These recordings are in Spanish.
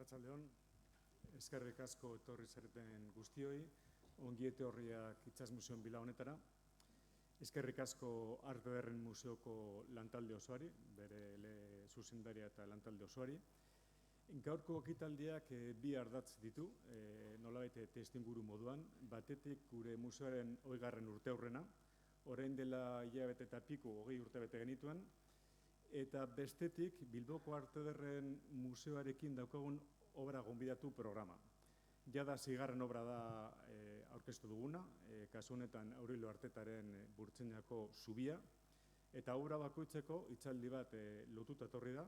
Arratsaldeon, eskerrik asko etorri zareten guztioi, ongi etorriak Itsas Museoan Bilbao honetara. Eskerrik asko Arte Ederren Museoko lantalde osoari, bere zuzendaria eta lantalde osoari. Gaurko ekitaldiak bi ardatz ditu, nolabait testuinguru moduan, batetik gure museoaren 20. urteurrena, orain dela hilabete eta piko 20 urtebete genituen, eta bestetik Bilboko Arte Ederren Museoarekin daukagun obra gonbidatu programa. Jada 6. obra da aurkeztu duguna, kasu honetan Aurelio Artetaren Burtsenako Zubia, eta obra bakoitzeko hitzaldi bat lotuta etorri da,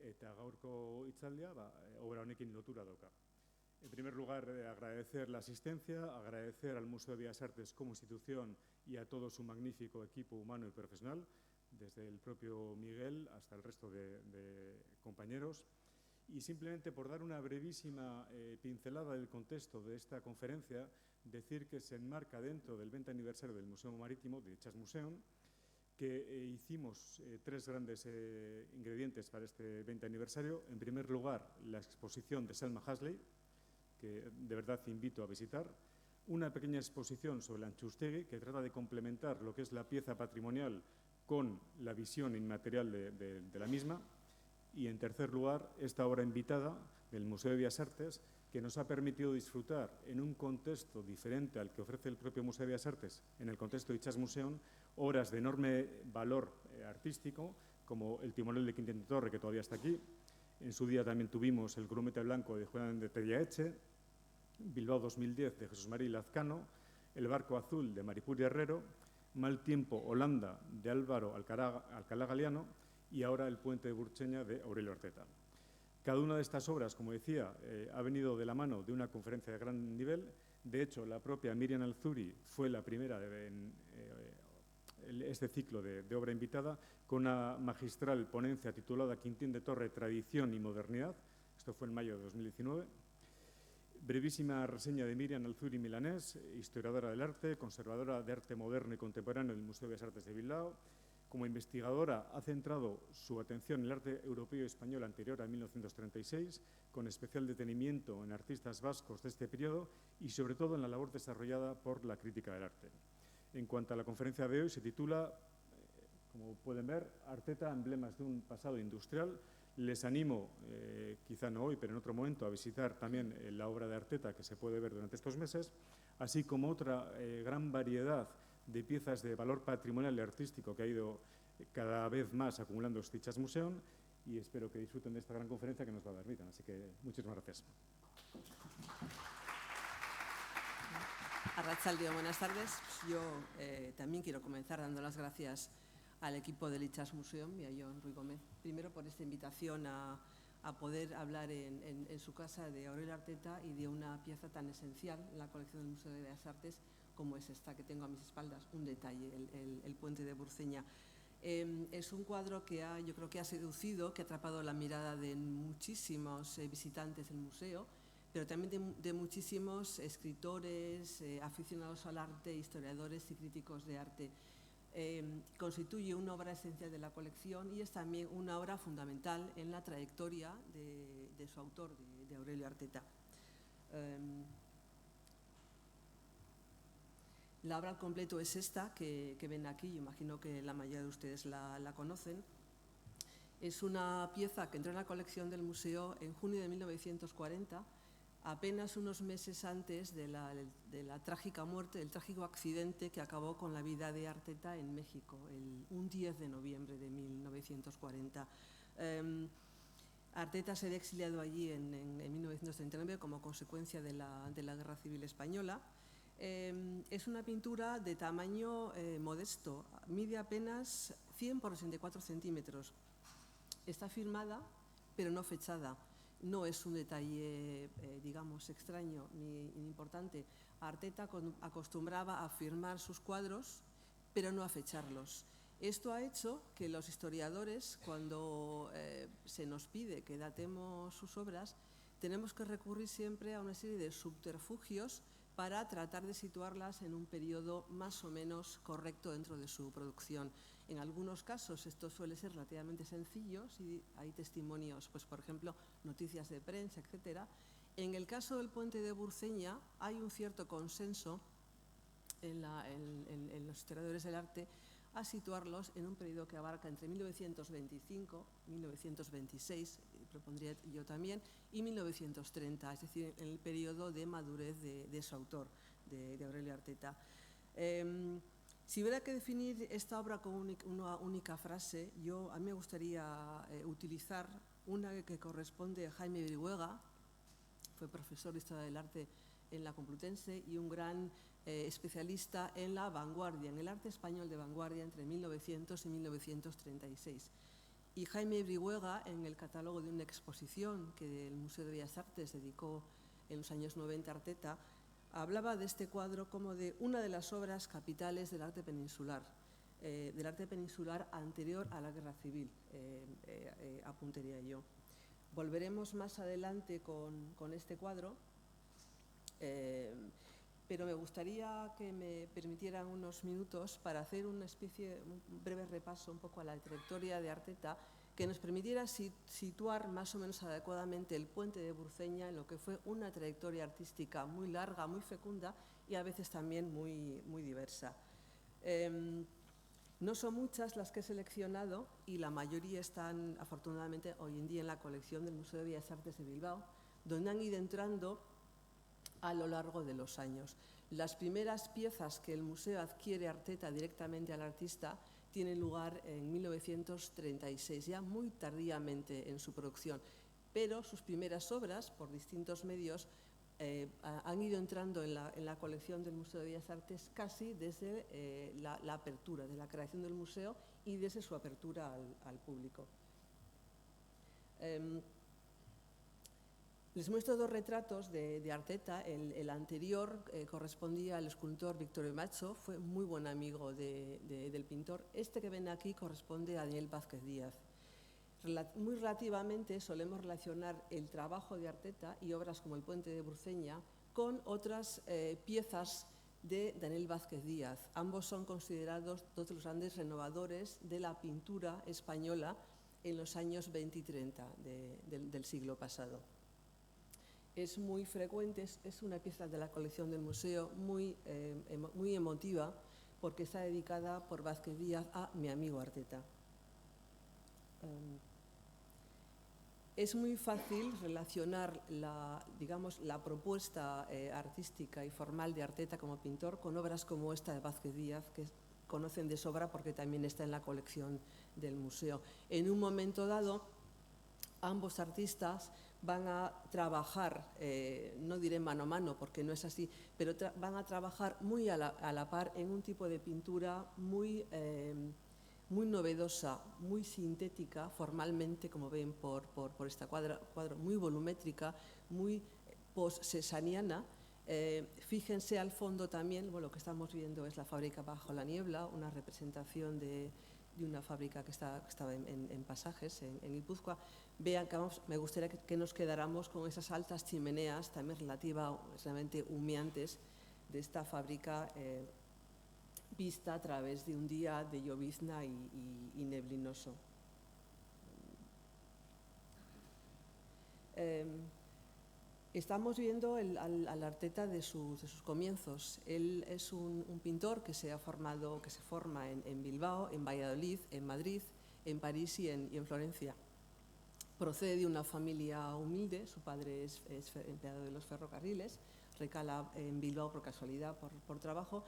eta gaurko hitzaldia obra honekin lotura dauka. En primer lugar, agradecer la asistencia, agradecer al Museo de Bellas Artes como institución y a todo su magnífico equipo humano y profesional, desde el propio Miguel hasta el resto de compañeros. Y simplemente por dar una brevísima pincelada del contexto de esta conferencia, decir que se enmarca dentro del 20 aniversario del Museo Marítimo, de Itsas Museum, que hicimos 3 grandes ingredientes para este 20 aniversario. En primer lugar, la exposición de Selma Hasley, que de verdad invito a visitar. Una pequeña exposición sobre la Antxustegi, que trata de complementar lo que es la pieza patrimonial con la visión inmaterial de la misma. Y en tercer lugar, esta obra invitada del Museo de Bellas Artes, que nos ha permitido disfrutar en un contexto diferente al que ofrece el propio Museo de Bellas Artes, en el contexto de Itsas Museum, obras de enorme valor artístico, como el Timonel de Quintín de Torre, que todavía está aquí. En su día también tuvimos el Grumete Blanco de Juan de Tediaeche, Bilbao 2010 de Jesús María Lazcano, el Barco Azul de Maripuri Herrero, Mal Tiempo Holanda de Álvaro Alcalá Galiano y ahora el Puente de Burtseña de Aurelio Arteta. Cada una de estas obras, como decía, ha venido de la mano de una conferencia de gran nivel. De hecho, la propia Miriam Alzuri fue la primera en este ciclo de obra invitada, con una magistral ponencia titulada Quintín de Torre, Tradición y Modernidad. Esto fue en mayo de 2019. Brevísima reseña de Miriam Alzuri Milanés, historiadora del arte, conservadora de arte moderno y contemporáneo del Museo de Bellas Artes de Bilbao. Como investigadora ha centrado su atención en el arte europeo y español anterior a 1936, con especial detenimiento en artistas vascos de este periodo y sobre todo en la labor desarrollada por la crítica del arte. En cuanto a la conferencia de hoy, se titula, como pueden ver, Arteta, emblemas de un pasado industrial. Les animo, quizá no hoy, pero en otro momento, a visitar también la obra de Arteta que se puede ver durante estos meses, así como otra gran variedad de piezas de valor patrimonial y artístico que ha ido cada vez más acumulando Itsas Museum, y espero que disfruten de esta gran conferencia que nos va a dar vida. Así que muchísimas gracias. Arratsaldeon, buenas tardes. Yo también quiero comenzar dando las gracias al equipo del Itsas Museum y a Jon Ruiz Gómez, primero por esta invitación a poder hablar en su casa de Aurelio Arteta y de una pieza tan esencial en la colección del Museo de Bellas Artes como es esta que tengo a mis espaldas, un detalle, el Puente de Burceña. Es un cuadro que yo creo que ha seducido, que ha atrapado la mirada de muchísimos visitantes del museo, pero también de muchísimos escritores, aficionados al arte, historiadores y críticos de arte. Constituye una obra esencial de la colección y es también una obra fundamental en la trayectoria de su autor, de Aurelio Arteta. La obra al completo es esta que ven aquí, yo imagino que la mayoría de ustedes la conocen. Es una pieza que entró en la colección del museo en junio de 1940, apenas unos meses antes de la trágica muerte, del trágico accidente que acabó con la vida de Arteta en México, un 10 de noviembre de 1940. Arteta se había exiliado allí en 1939 como consecuencia de la Guerra Civil Española. Es una pintura de tamaño modesto, mide apenas 100 por 64 centímetros. Está firmada, pero no fechada. No es un detalle, digamos, extraño ni importante. Arteta acostumbraba a firmar sus cuadros, pero no a fecharlos. Esto ha hecho que los historiadores, cuando se nos pide que datemos sus obras, tenemos que recurrir siempre a una serie de subterfugios para tratar de situarlas en un periodo más o menos correcto dentro de su producción. En algunos casos esto suele ser relativamente sencillo, si hay testimonios, pues por ejemplo, noticias de prensa, etcétera. En el caso del puente de Burceña hay un cierto consenso en los historiadores del arte a situarlos en un periodo que abarca entre 1925, 1926, propondría yo también, y 1930, es decir, en el periodo de madurez de su autor, de Aurelio Arteta. Si hubiera que definir esta obra con una única frase, a mí me gustaría utilizar una que corresponde a Jaime Brihuega. Fue profesor de Historia del Arte en la Complutense y un gran especialista en la vanguardia, en el arte español de vanguardia entre 1900 y 1936. Y Jaime Brihuega, en el catálogo de una exposición que el Museo de Bellas Artes dedicó en los años 90 a Arteta, hablaba de este cuadro como de una de las obras capitales del arte peninsular anterior a la Guerra Civil, apuntaría yo. Volveremos más adelante con este cuadro, pero me gustaría que me permitieran unos minutos para hacer un breve repaso un poco a la trayectoria de Arteta, que nos permitiera situar más o menos adecuadamente el puente de Burceña en lo que fue una trayectoria artística muy larga, muy fecunda y a veces también muy diversa. No son muchas las que he seleccionado y la mayoría están afortunadamente hoy en día en la colección del Museo de Bellas Artes de Bilbao, donde han ido entrando a lo largo de los años. Las primeras piezas que el museo adquiere Arteta directamente al artista tienen lugar en 1936, ya muy tardíamente en su producción, pero sus primeras obras, por distintos medios, han ido entrando en la colección del Museo de Bellas Artes casi desde la apertura, de la creación del museo y desde su apertura al público. Les muestro dos retratos de Arteta. El anterior correspondía al escultor Victorio Macho, fue muy buen amigo del pintor. Este que ven aquí corresponde a Daniel Vázquez Díaz. Muy relativamente solemos relacionar el trabajo de Arteta y obras como el Puente de Burceña con otras piezas de Daniel Vázquez Díaz. Ambos son considerados dos de los grandes renovadores de la pintura española en los años 20 y 30 del siglo pasado. Es muy frecuente, es una pieza de la colección del museo muy emotiva, porque está dedicada por Vázquez Díaz a mi amigo Arteta. Es muy fácil relacionar la propuesta artística y formal de Arteta como pintor con obras como esta de Vázquez Díaz, que conocen de sobra porque también está en la colección del museo. En un momento dado, ambos artistas van a trabajar, no diré mano a mano porque no es así, pero van a trabajar muy a la par en un tipo de pintura muy novedosa, muy sintética, formalmente, como ven por esta cuadro muy volumétrica, muy post-cesaniana. Fíjense al fondo también, lo que estamos viendo es la fábrica bajo la niebla, una representación de una fábrica que estaba en Pasajes, en Guipúzcoa. Vean que me gustaría que nos quedáramos con esas altas chimeneas, también relativamente humeantes, de esta fábrica vista a través de un día de llovizna y neblinoso. Estamos viendo al Arteta de sus comienzos. Él es un pintor que se forma en Bilbao, en Valladolid, en Madrid, en París y en Florencia. Procede de una familia humilde, su padre es empleado de los ferrocarriles, recala en Bilbao por casualidad, por trabajo,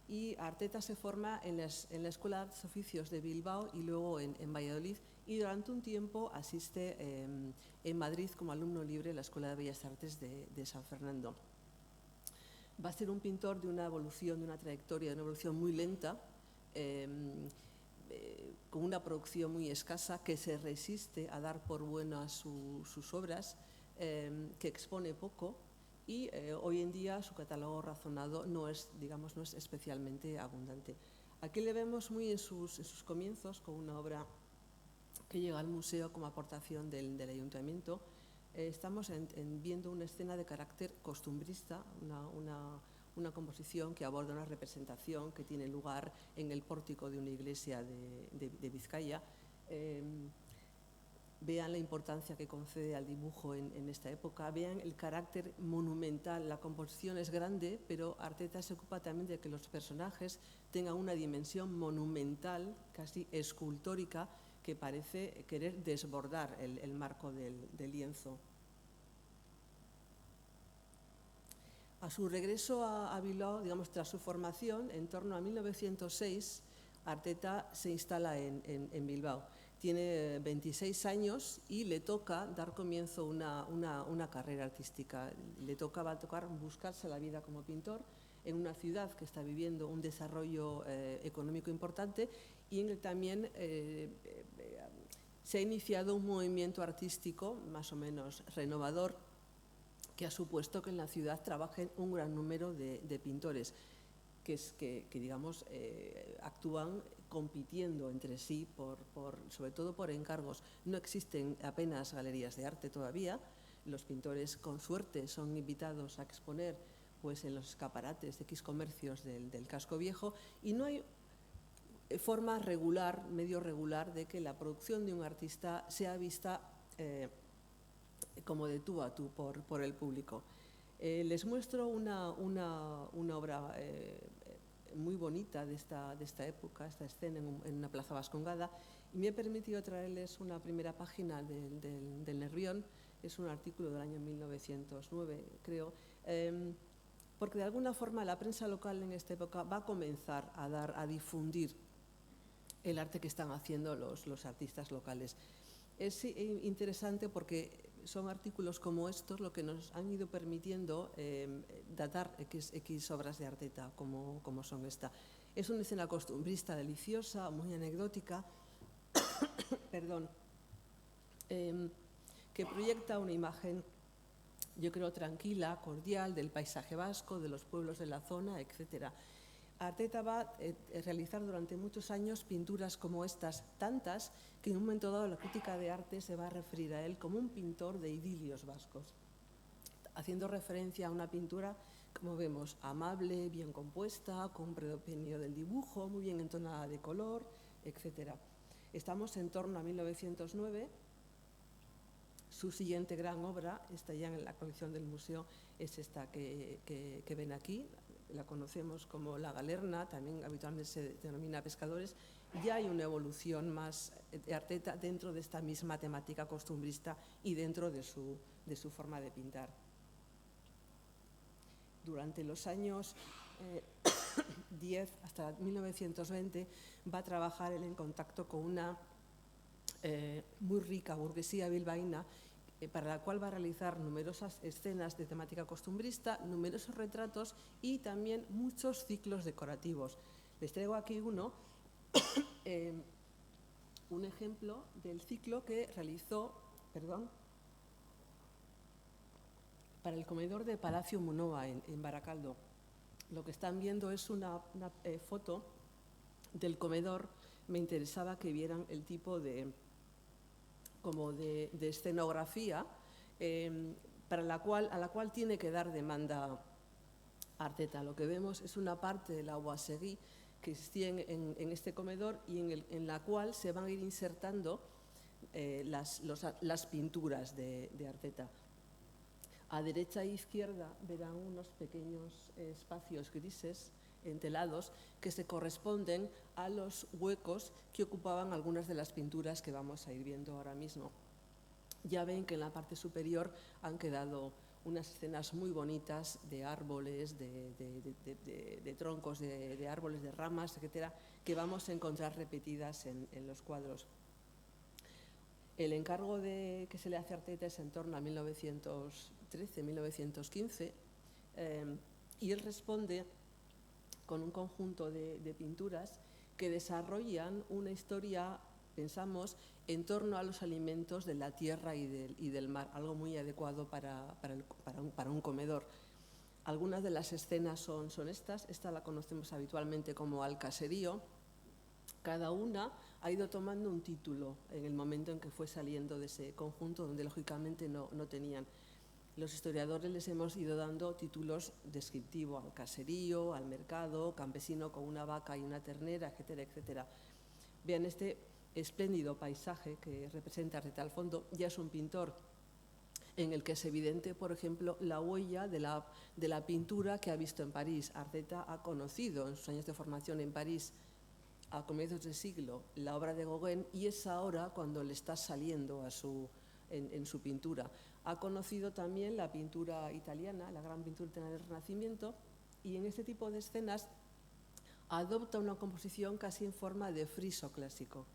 y Arteta se forma en la Escuela de Artes y Oficios de Bilbao y luego en Valladolid, y durante un tiempo asiste en Madrid como alumno libre en la Escuela de Bellas Artes de San Fernando. Va a ser un pintor de una evolución, de una trayectoria, de una evolución muy lenta, con una producción muy escasa, que se resiste a dar por buenas sus obras, que expone poco, y hoy en día su catálogo razonado no es especialmente abundante. Aquí le vemos muy en sus comienzos con una obra que llega al museo como aportación del ayuntamiento. Estamos viendo una escena de carácter costumbrista, una composición que aborda una representación que tiene lugar en el pórtico de una iglesia de Vizcaya. Vean la importancia que concede al dibujo en esta época, vean el carácter monumental. La composición es grande, pero Arteta se ocupa también de que los personajes tengan una dimensión monumental, casi escultórica, que parece querer desbordar el marco del lienzo. A su regreso a Bilbao, digamos, tras su formación, en torno a 1906, Arteta se instala en Bilbao. Tiene 26 años y le toca dar comienzo a una carrera artística. Va a tocar buscarse la vida como pintor en una ciudad que está viviendo un desarrollo económico importante y en el también se ha iniciado un movimiento artístico más o menos renovador que ha supuesto que en la ciudad trabajen un gran número de pintores que digamos, actúan compitiendo entre sí, sobre todo por encargos. No existen apenas galerías de arte todavía. Los pintores, con suerte, son invitados a exponer pues, en los escaparates de X comercios del casco viejo y no hay forma regular, medio regular, de que la producción de un artista sea vista como de tú a tú por el público. Les muestro una obra muy bonita de esta época, esta escena en una plaza vascongada, y me he permitido traerles una primera página del Nervión. Es un artículo del año 1909, creo, porque de alguna forma la prensa local en esta época va a comenzar a difundir el arte que están haciendo los artistas locales. Es interesante porque son artículos como estos lo que nos han ido permitiendo datar X obras de Arteta, como son esta. Es una escena costumbrista deliciosa, muy anecdótica, perdón, que proyecta una imagen, yo creo, tranquila, cordial, del paisaje vasco, de los pueblos de la zona, etc. Arteta va a realizar durante muchos años pinturas como estas, tantas, que en un momento dado la crítica de arte se va a referir a él como un pintor de idilios vascos, haciendo referencia a una pintura, como vemos, amable, bien compuesta, con predominio del dibujo, muy bien entonada de color, etc. Estamos en torno a 1909. Su siguiente gran obra, está ya en la colección del museo, es esta que ven aquí. La conocemos como La Galerna, también habitualmente se denomina Pescadores. Ya hay una evolución más de Arteta dentro de esta misma temática costumbrista y dentro de su forma de pintar. Durante los años 10 hasta 1920 va a trabajar él en contacto con una muy rica burguesía bilbaína, para la cual va a realizar numerosas escenas de temática costumbrista, numerosos retratos y también muchos ciclos decorativos. Les traigo aquí un ejemplo del ciclo que realizó, para el comedor de Palacio Munoa en Baracaldo. Lo que están viendo es una foto del comedor. Me interesaba que vieran el tipo de escenografía a la cual tiene que dar demanda Arteta. Lo que vemos es una parte de la boiserie que existía en este comedor y en la cual se van a ir insertando las pinturas de Arteta. A derecha e izquierda verán unos pequeños espacios grises entelados que se corresponden a los huecos que ocupaban algunas de las pinturas que vamos a ir viendo ahora mismo. Ya ven que en la parte superior han quedado unas escenas muy bonitas de árboles, de troncos, de árboles, de ramas, etcétera, que vamos a encontrar repetidas en los cuadros. El encargo que se le hace a Arteta es en torno a 1913, 1915, y él responde con un conjunto de pinturas que desarrollan una historia, pensamos, en torno a los alimentos de la tierra y del mar, algo muy adecuado para un comedor. Algunas de las escenas son estas. Esta la conocemos habitualmente como Al caserío. Cada una ha ido tomando un título en el momento en que fue saliendo de ese conjunto, donde lógicamente no tenían. Los historiadores les hemos ido dando títulos descriptivos al caserío, al mercado, campesino con una vaca y una ternera, etcétera, etcétera. Vean este espléndido paisaje que representa Arteta al fondo. Ya es un pintor en el que es evidente, por ejemplo, la huella de la pintura que ha visto en París. Arteta ha conocido en sus años de formación en París, a comienzos del siglo, la obra de Gauguin, y es ahora cuando le está saliendo en su pintura. Ha conocido también la pintura italiana, la gran pintura italiana del Renacimiento, y en este tipo de escenas adopta una composición casi en forma de friso clásico.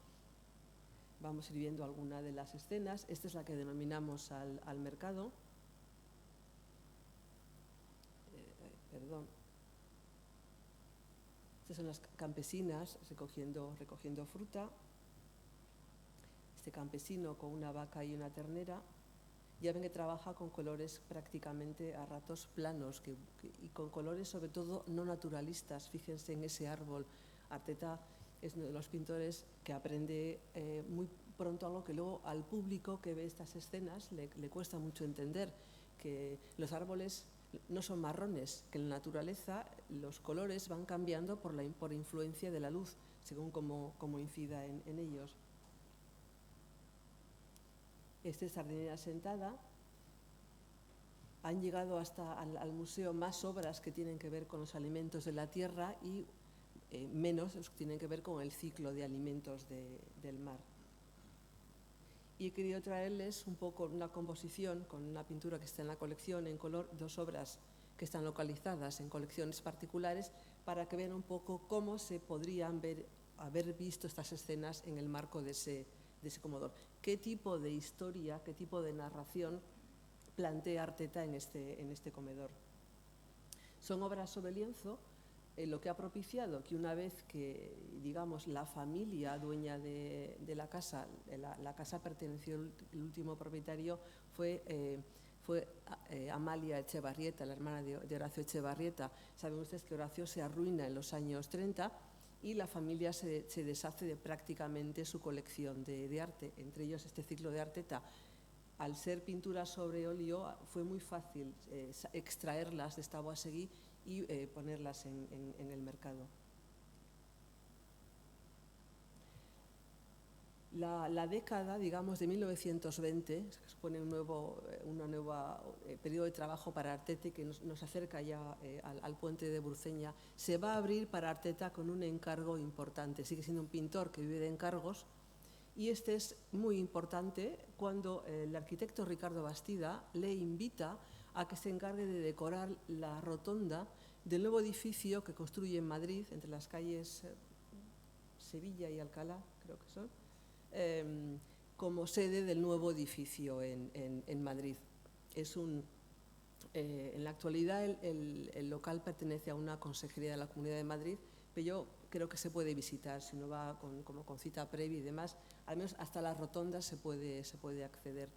Vamos a ir viendo alguna de las escenas. Esta es la que denominamos al mercado. Perdón. Estas son las campesinas recogiendo fruta. Este campesino con una vaca y una ternera. Ya ven que trabaja con colores prácticamente a ratos planos y con colores sobre todo no naturalistas. Fíjense en ese árbol. Arteta es uno de los pintores que aprende muy pronto algo que luego al público que ve estas escenas le cuesta mucho entender, que los árboles no son marrones, que en la naturaleza los colores van cambiando por influencia de la luz, según cómo incida en ellos. Esta es Sardinera sentada. Han llegado hasta al museo más obras que tienen que ver con los alimentos de la tierra y menos los que tienen que ver con el ciclo de alimentos del mar. Y he querido traerles un poco una composición con una pintura que está en la colección en color, 2 obras que están localizadas en colecciones particulares, para que vean un poco cómo se podrían haber visto estas escenas en el marco de ese comedor. ¿Qué tipo de historia, qué tipo de narración plantea Arteta en este comedor? Son obras sobre lienzo, lo que ha propiciado que una vez que, digamos, la familia dueña de la casa, la casa perteneció, el último propietario fue Amalia Echevarrieta, la hermana de Horacio Echevarrieta. Saben ustedes que Horacio se arruina en los años 30 y la familia se deshace de prácticamente su colección de arte, entre ellos este ciclo de Arteta. Al ser pinturas sobre óleo fue muy fácil extraerlas de esta boisserie y ponerlas en el mercado. La década, digamos, de 1920, que supone un nuevo periodo de trabajo para Arteta, que nos acerca ya al puente de Burceña, se va a abrir para Arteta con un encargo importante. Sigue siendo un pintor que vive de encargos, y este es muy importante cuando el arquitecto Ricardo Bastida le invita a que se encargue de decorar la rotonda del nuevo edificio que construye en Madrid, entre las calles Sevilla y Alcalá, creo que son, como sede del nuevo edificio en Madrid. En la actualidad el local pertenece a una consejería de la Comunidad de Madrid, pero yo creo que se puede visitar, si uno va con cita previa y demás, al menos hasta las rotondas se puede acceder.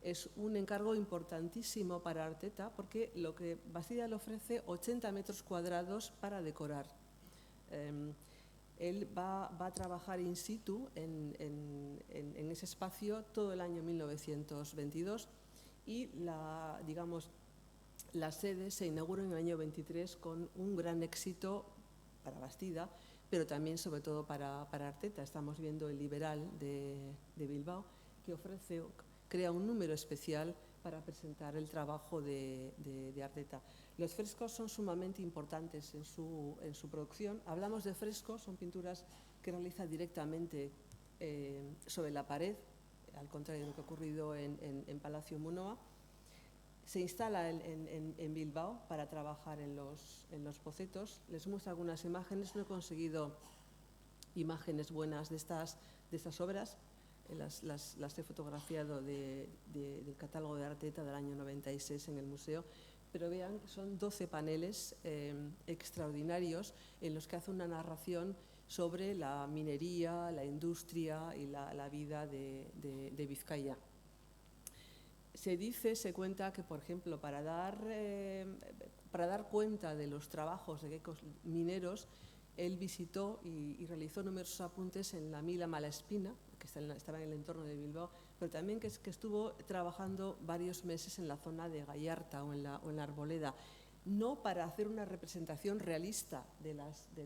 Es un encargo importantísimo para Arteta porque lo que Bastida le ofrece 80 metros cuadrados para decorar. Él va a trabajar in situ en ese espacio todo el año 1922 y la sede se inaugura en el año 23 con un gran éxito para Bastida, pero también sobre todo para Arteta. Estamos viendo el Liberal de Bilbao, que crea un número especial para presentar el trabajo de Arteta. Los frescos son sumamente importantes en su producción. Hablamos de frescos, son pinturas que realiza directamente sobre la pared, al contrario de lo que ha ocurrido en Palacio Munoa. Se instala en Bilbao para trabajar en los bocetos. Les muestro algunas imágenes. No he conseguido imágenes buenas de estas obras. Las he fotografiado del catálogo de Arteta del año 96 en el museo, pero vean que son 12 paneles extraordinarios en los que hace una narración sobre la minería, la industria y la vida de Vizcaya. Se cuenta que, por ejemplo, para dar cuenta de los trabajos de geckos mineros, él visitó y realizó numerosos apuntes en la Mila Malaspina, que estaba en el entorno de Bilbao, pero también que estuvo trabajando varios meses en la zona de Gallarta o en la Arboleda, no para hacer una representación realista de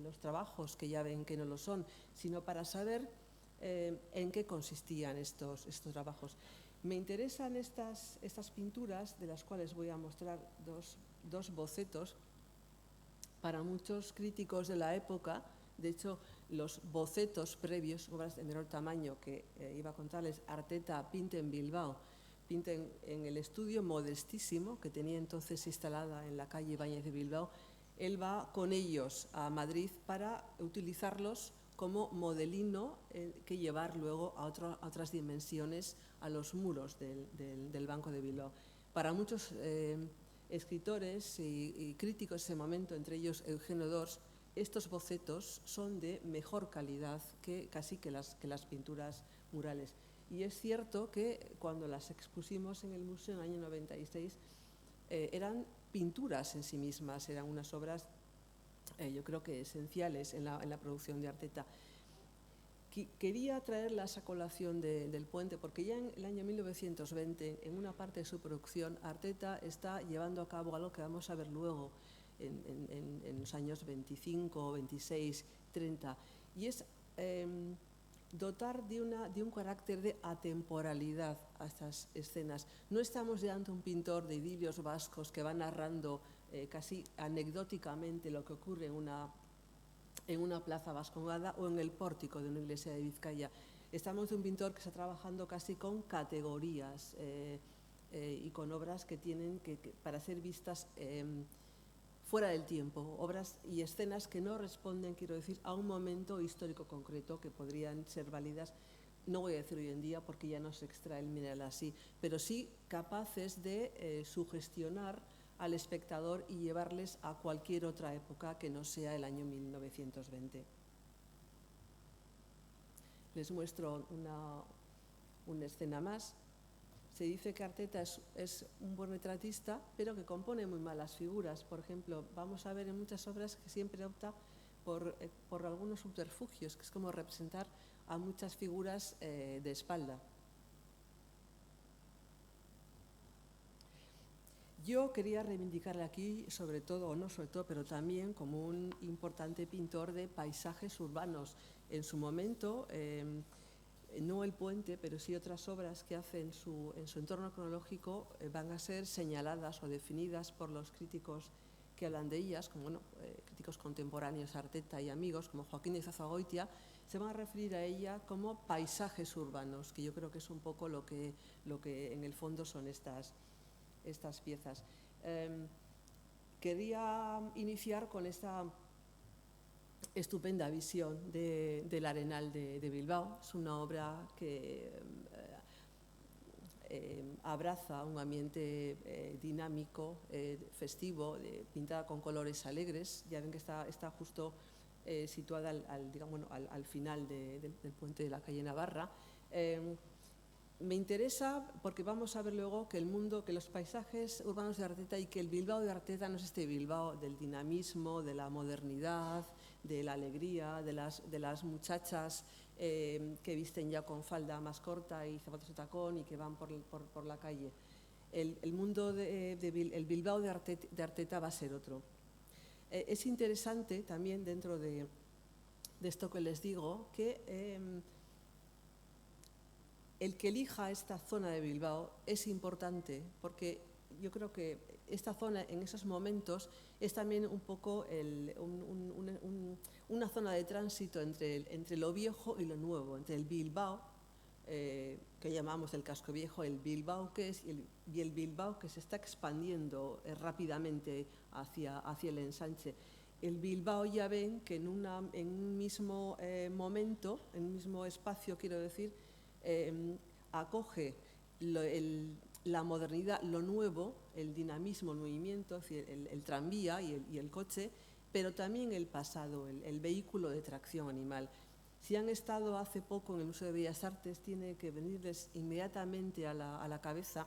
los trabajos, que ya ven que no lo son, sino para saber en qué consistían estos trabajos. Me interesan estas pinturas, de las cuales voy a mostrar dos bocetos. Para muchos críticos de la época, de hecho, los bocetos previos, obras de menor tamaño que iba a contarles, Arteta pinta en Bilbao, pinta en el estudio modestísimo que tenía entonces instalada en la calle Ibáñez de Bilbao. Él va con ellos a Madrid para utilizarlos como modelino que llevar luego a otras dimensiones, a los muros del Banco de Bilbao. Para muchos escritores y críticos de ese momento, entre ellos Eugenio d'Ors, estos bocetos son de mejor calidad que casi que las pinturas murales. Y es cierto que cuando las expusimos en el museo en el año 96, eran pinturas en sí mismas, eran unas obras yo creo que esenciales en la producción de Arteta. Quería traerlas a colación del puente porque ya en el año 1920, en una parte de su producción, Arteta está llevando a cabo algo que vamos a ver luego en los años 25, 26, 30, y es dotar de un carácter de atemporalidad a estas escenas. No estamos ya ante un pintor de idilios vascos que va narrando casi anecdóticamente lo que ocurre en una plaza vascongada o en el pórtico de una iglesia de Vizcaya. Estamos de un pintor que está trabajando casi con categorías y con obras que tienen para ser vistas fuera del tiempo, obras y escenas que no responden, quiero decir, a un momento histórico concreto que podrían ser válidas, no voy a decir hoy en día porque ya no se extrae el mineral así, pero sí capaces de sugestionar al espectador y llevarles a cualquier otra época que no sea el año 1920. Les muestro una escena más. Se dice que Arteta es un buen retratista, pero que compone muy mal las figuras. Por ejemplo, vamos a ver en muchas obras que siempre opta por algunos subterfugios, que es como representar a muchas figuras de espalda. Yo quería reivindicarle aquí, sobre todo, o no sobre todo, pero también como un importante pintor de paisajes urbanos. En su momento, no el puente, pero sí otras obras que hace en su entorno cronológico van a ser señaladas o definidas por los críticos que hablan de ellas, como críticos contemporáneos, Arteta y amigos, como Joaquín de Zazagoitia, se van a referir a ella como paisajes urbanos, que yo creo que es un poco lo que en el fondo son estas piezas. Quería iniciar con esta estupenda visión del Arenal de Bilbao. Es una obra que abraza un ambiente dinámico, festivo, pintada con colores alegres. Ya ven que está justo situada al final del puente de la calle Navarra. Me interesa porque vamos a ver luego que los paisajes urbanos de Arteta y que el Bilbao de Arteta no es este Bilbao del dinamismo, de la modernidad, de la alegría, de las muchachas que visten ya con falda más corta y zapatos de tacón y que van por la calle. El mundo el Bilbao de Arteta va a ser otro. Es interesante también dentro de esto que les digo que el que elija esta zona de Bilbao es importante porque yo creo que esta zona en esos momentos es también un poco una zona de tránsito entre lo viejo y lo nuevo, entre el Bilbao, que llamamos el casco viejo, el Bilbao que es y el Bilbao que se está expandiendo rápidamente hacia el ensanche. El Bilbao ya ven que en un mismo momento, en un mismo espacio, quiero decir, acoge la modernidad, lo nuevo, el dinamismo, el movimiento, es decir, el tranvía y el coche, pero también el pasado, el vehículo de tracción animal. Si han estado hace poco en el Museo de Bellas Artes, tiene que venirles inmediatamente a la cabeza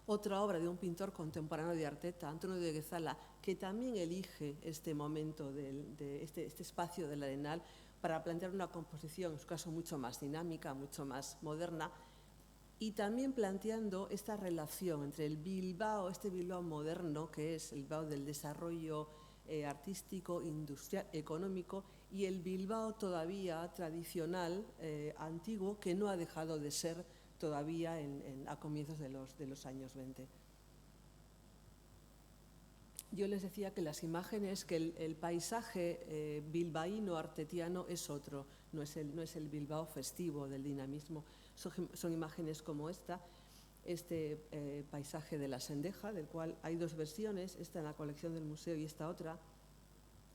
otra obra de un pintor contemporáneo de Arteta, Antonio de Guezala, que también elige este momento de este espacio del Arenal para plantear una composición, en su caso mucho más dinámica, mucho más moderna, y también planteando esta relación entre el Bilbao, este Bilbao moderno, que es el Bilbao del desarrollo artístico, industrial, económico, y el Bilbao todavía tradicional, antiguo, que no ha dejado de ser todavía a comienzos de los años 20. Yo les decía que las imágenes, que el paisaje bilbaíno, artetiano, es otro, no es el Bilbao festivo del dinamismo. Son imágenes como este paisaje de la Sendeja, del cual hay dos versiones, esta en la colección del museo y esta otra,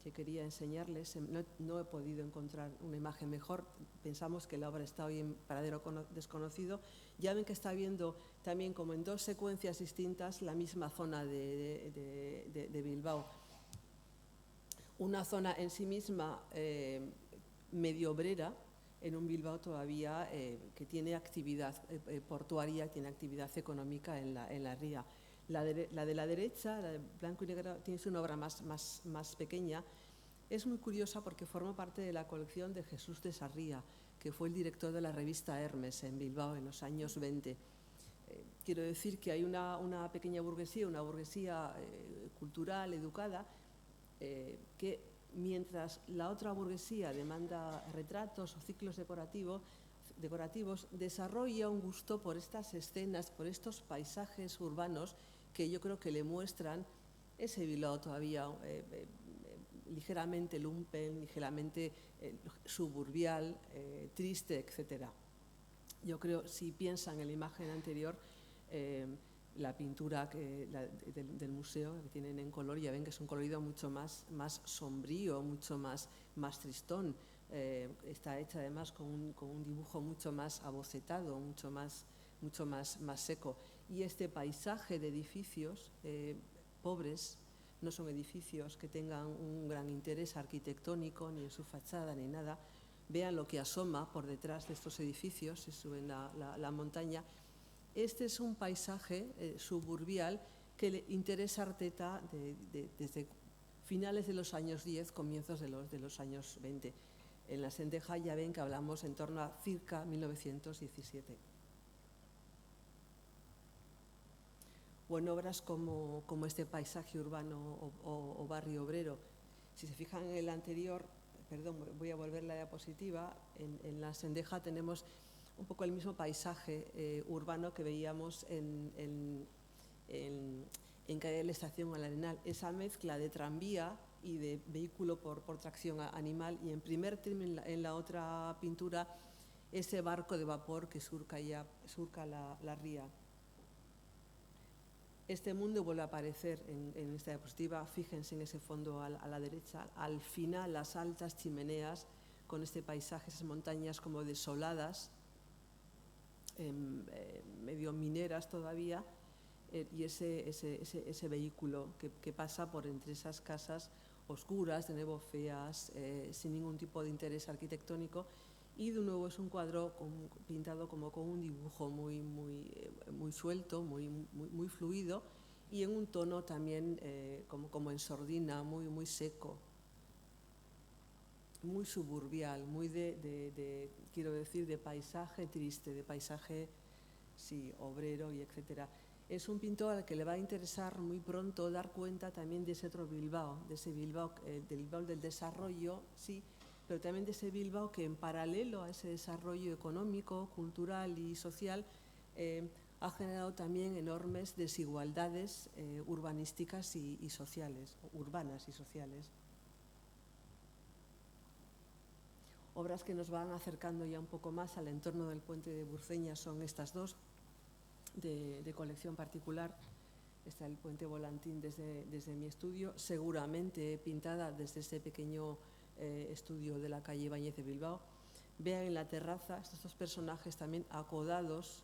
que quería enseñarles. No he podido encontrar una imagen mejor, pensamos que la obra está hoy en paradero desconocido. Ya ven que está viendo también como en dos secuencias distintas la misma zona de Bilbao. Una zona en sí misma medio obrera, en un Bilbao todavía que tiene actividad portuaria, tiene actividad económica en la ría. La de la derecha, la de blanco y negro, tiene una obra más pequeña. Es muy curiosa porque forma parte de la colección de Jesús de Sarria, que fue el director de la revista Hermes en Bilbao en los años 20. Quiero decir que hay una pequeña burguesía, una burguesía cultural, educada, que mientras la otra burguesía demanda retratos o ciclos decorativos, desarrolla un gusto por estas escenas, por estos paisajes urbanos que yo creo que le muestran ese Bilbao todavía ligeramente lumpen, ligeramente suburbial, triste, etc. Yo creo, si piensan en la imagen anterior, la pintura del museo que tienen en color, ya ven que es un colorido mucho más sombrío, mucho más tristón. Está hecha además con un dibujo mucho más abocetado, mucho más seco. Y este paisaje de edificios pobres, no son edificios que tengan un gran interés arquitectónico, ni en su fachada, ni nada. Vean lo que asoma por detrás de estos edificios, si suben la montaña. Este es un paisaje suburbial que le interesa a Arteta desde finales de los años 10, comienzos de los años 20. En la Sendeja ya ven que hablamos en torno a circa 1917. O en obras como este paisaje urbano o barrio obrero. Si se fijan en el anterior, perdón, voy a volver la diapositiva, en la Sendeja tenemos un poco el mismo paisaje urbano que veíamos en Calle de la Estación al Arenal. Esa mezcla de tranvía y de vehículo por tracción animal, y en primer término, en la otra pintura, ese barco de vapor que surca la ría. Este mundo vuelve a aparecer en esta diapositiva. Fíjense en ese fondo a la derecha. Al final, las altas chimeneas con este paisaje, esas montañas como desoladas, medio mineras todavía, y ese vehículo que pasa por entre esas casas oscuras, de nuevo feas, sin ningún tipo de interés arquitectónico. Y de nuevo es un cuadro pintado como con un dibujo muy suelto, muy fluido, y en un tono también como en sordina, muy seco, muy suburbial, muy quiero decir, de paisaje triste, de paisaje, sí, obrero y etcétera. Es un pintor al que le va a interesar muy pronto dar cuenta también de ese otro Bilbao, de ese Bilbao, del Bilbao del desarrollo, sí, pero también de ese Bilbao que en paralelo a ese desarrollo económico, cultural y social ha generado también enormes desigualdades urbanísticas y sociales, urbanas y sociales. Obras que nos van acercando ya un poco más al entorno del puente de Burceña son estas dos, de colección particular. Está el puente volantín desde mi estudio, seguramente pintada desde ese pequeño estudio de la calle Ibáñez de Bilbao. Vean en la terraza estos dos personajes también acodados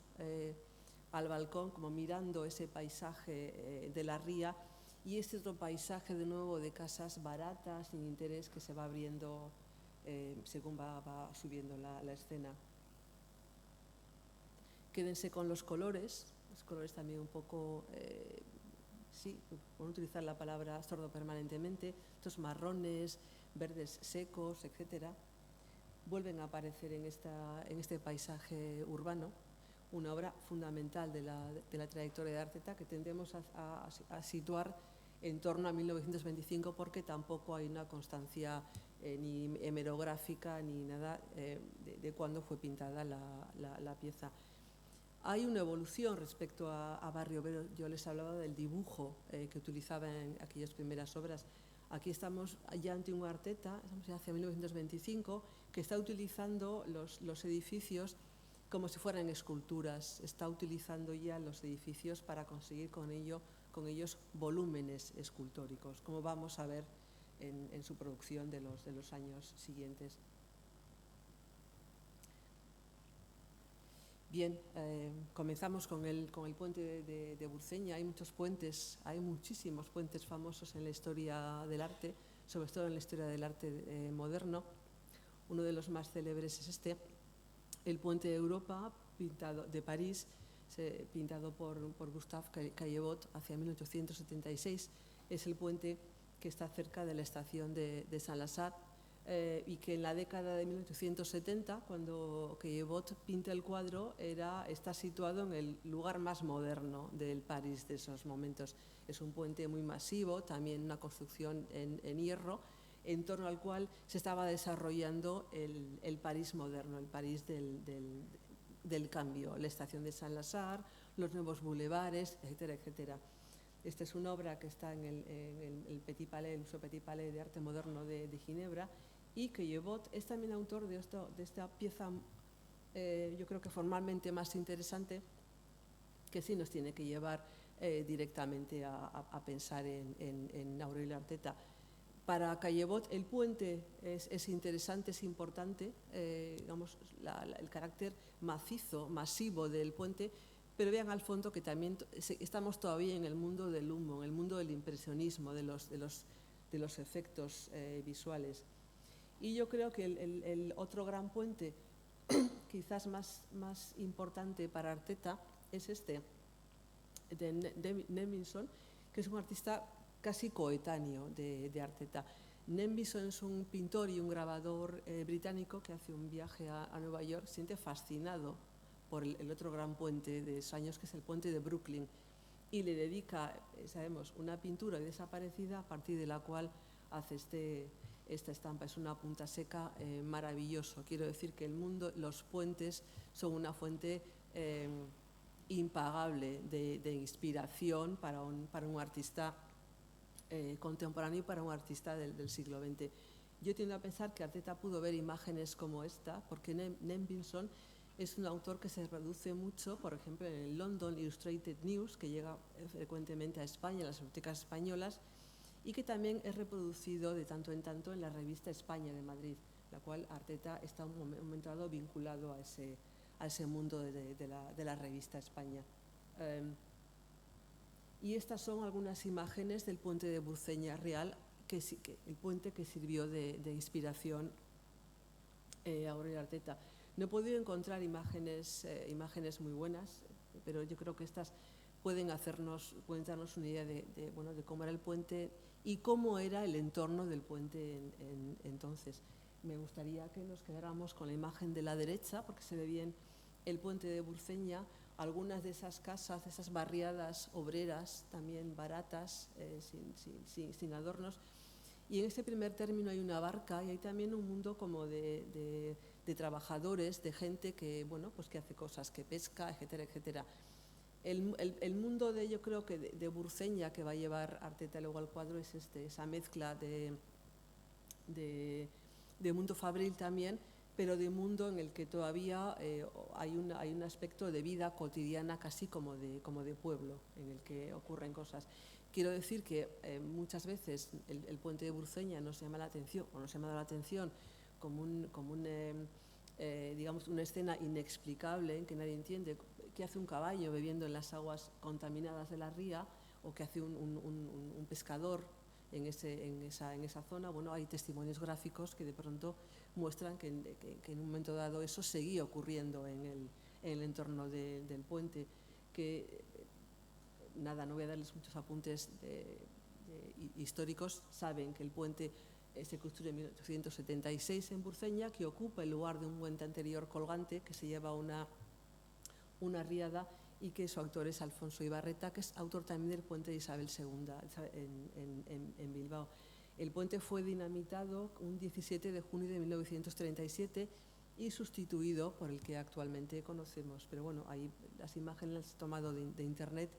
al balcón, como mirando ese paisaje de la ría, y este otro paisaje de nuevo de casas baratas, sin interés, que se va abriendo según va subiendo la escena. Quédense con los colores también un poco, sí, por utilizar la palabra sordo permanentemente, estos marrones, verdes secos, etcétera, vuelven a aparecer en este paisaje urbano. una obra fundamental de la trayectoria de Arteta, que tendemos a situar en torno a 1925, porque tampoco hay una constancia ni hemerográfica ni nada de cuándo fue pintada la pieza. Hay una evolución respecto a Barrio Obrero. Yo les hablaba del dibujo que utilizaba en aquellas primeras obras. Aquí estamos ya ante un Arteta, estamos ya hacia 1925, que está utilizando los edificios como si fueran esculturas. Está utilizando ya los edificios para conseguir con ellos volúmenes escultóricos, como vamos a ver en su producción de los años siguientes. Bien, comenzamos con el puente de Burceña. Hay muchos puentes, hay muchísimos puentes famosos en la historia del arte, sobre todo en la historia del arte moderno. Uno de los más célebres es el puente de Europa, de París, pintado por Gustave Caillebotte hacia 1876. Es el puente que está cerca de la estación de Saint-Lazare, y que en la década de 1870, cuando Caillebotte pinta el cuadro, está situado en el lugar más moderno del París de esos momentos. Es un puente muy masivo, también una construcción en hierro, en torno al cual se estaba desarrollando el París moderno, el París del cambio, la estación de Saint-Lazare, los nuevos bulevares, etcétera, etcétera. Esta es una obra que está en el Petit Palais, el Museo Petit Palais de Arte Moderno de Ginebra, y Caillebotte es también autor de esta pieza, yo creo que formalmente más interesante, que sí nos tiene que llevar directamente a pensar en Aurelio Arteta. Para Caillebotte el puente es interesante, es importante, digamos, el carácter macizo, masivo del puente, pero vean al fondo que también estamos todavía en el mundo del humo, en el mundo del impresionismo, de los efectos visuales. Y yo creo que el otro gran puente, quizás más importante para Arteta, es de Nevinson, que es un artista casi coetáneo de Arteta. Nevinson es un pintor y un grabador británico que hace un viaje a Nueva York, se siente fascinado por el otro gran puente de esos años, que es el puente de Brooklyn, y le dedica, sabemos, una pintura desaparecida, a partir de la cual hace esta estampa. Es una punta seca maravilloso. Quiero decir que los puentes son una fuente impagable de inspiración para un artista contemporáneo y para un artista del siglo XX. Yo tiendo a pensar que Arteta pudo ver imágenes como esta, porque Nevinson es un autor que se reproduce mucho, por ejemplo, en el London Illustrated News, que llega frecuentemente a España, a las bibliotecas españolas, y que también es reproducido de tanto en tanto en la revista España de Madrid, la cual Arteta está un momento dado vinculado a ese mundo de la revista España. Y estas son algunas imágenes del puente de Burceña Real, el puente que sirvió de inspiración a Aurelio Arteta. No he podido encontrar imágenes muy buenas, pero yo creo que estas pueden darnos una idea de cómo era el puente y cómo era el entorno del puente entonces. Me gustaría que nos quedáramos con la imagen de la derecha, porque se ve bien el puente de Burceña, algunas de esas casas, de esas barriadas obreras, también baratas, sin adornos. Y en este primer término hay una barca y hay también un mundo como de trabajadores, de gente que, pues que hace cosas, que pesca, etcétera, etcétera. El mundo yo creo que de Burceña, que va a llevar Arteta luego al cuadro, es esa mezcla de mundo fabril también, pero de mundo en el que todavía hay un aspecto de vida cotidiana, casi como de pueblo, en el que ocurren cosas. Quiero decir que muchas veces el puente de Burceña nos llama la atención, o nos llama la atención como digamos, una escena inexplicable en que nadie entiende qué hace un caballo bebiendo en las aguas contaminadas de la ría, o qué hace un pescador en esa zona. Bueno, hay testimonios gráficos que de pronto muestran que en un momento dado eso seguía ocurriendo en el entorno del puente. No voy a darles muchos apuntes históricos. Saben que el puente se construye en 1876 en Burceña, que ocupa el lugar de un puente anterior colgante que se lleva una una riada, y que su autor es Alfonso Ibarreta, que es autor también del puente de Isabel II en Bilbao. El puente fue dinamitado un 17 de junio de 1937 y sustituido por el que actualmente conocemos. Pero bueno, ahí las imágenes las he tomado de internet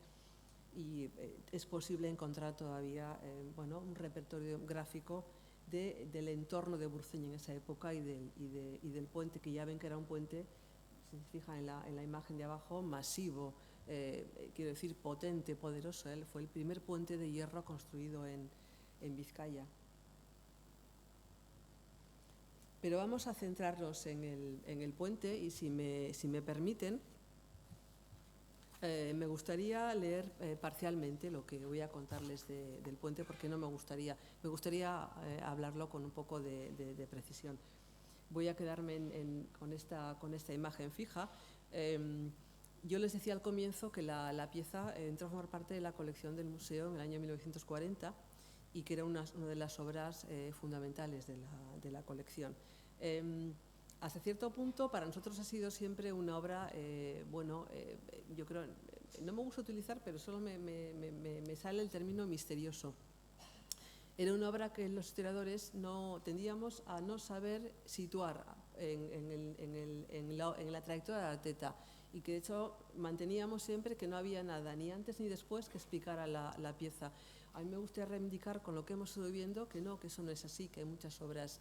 y es posible encontrar todavía bueno, un repertorio gráfico del entorno de Burceña en esa época y del puente, que ya ven que era un puente, si se fijan en la imagen de abajo, masivo, quiero decir potente, poderoso. Él fue el primer puente de hierro construido en Vizcaya. Pero vamos a centrarnos en el puente y si me permiten, me gustaría leer parcialmente lo que voy a contarles del puente, porque no me gustaría hablarlo con un poco de precisión. Voy a quedarme con esta imagen fija. Yo les decía al comienzo que la pieza entró a formar parte de la colección del museo en el año 1940 y que era una de las obras fundamentales de la colección. Hasta cierto punto, para nosotros ha sido siempre una obra, yo creo, no me gusta utilizar, pero solo me sale el término misterioso. Era una obra que los historiadores tendíamos a no saber situar en la trayectoria de Arteta, y que de hecho manteníamos siempre que no había nada, ni antes ni después, que explicara la pieza. A mí me gustaría reivindicar con lo que hemos ido viendo que eso no es así, que hay muchas obras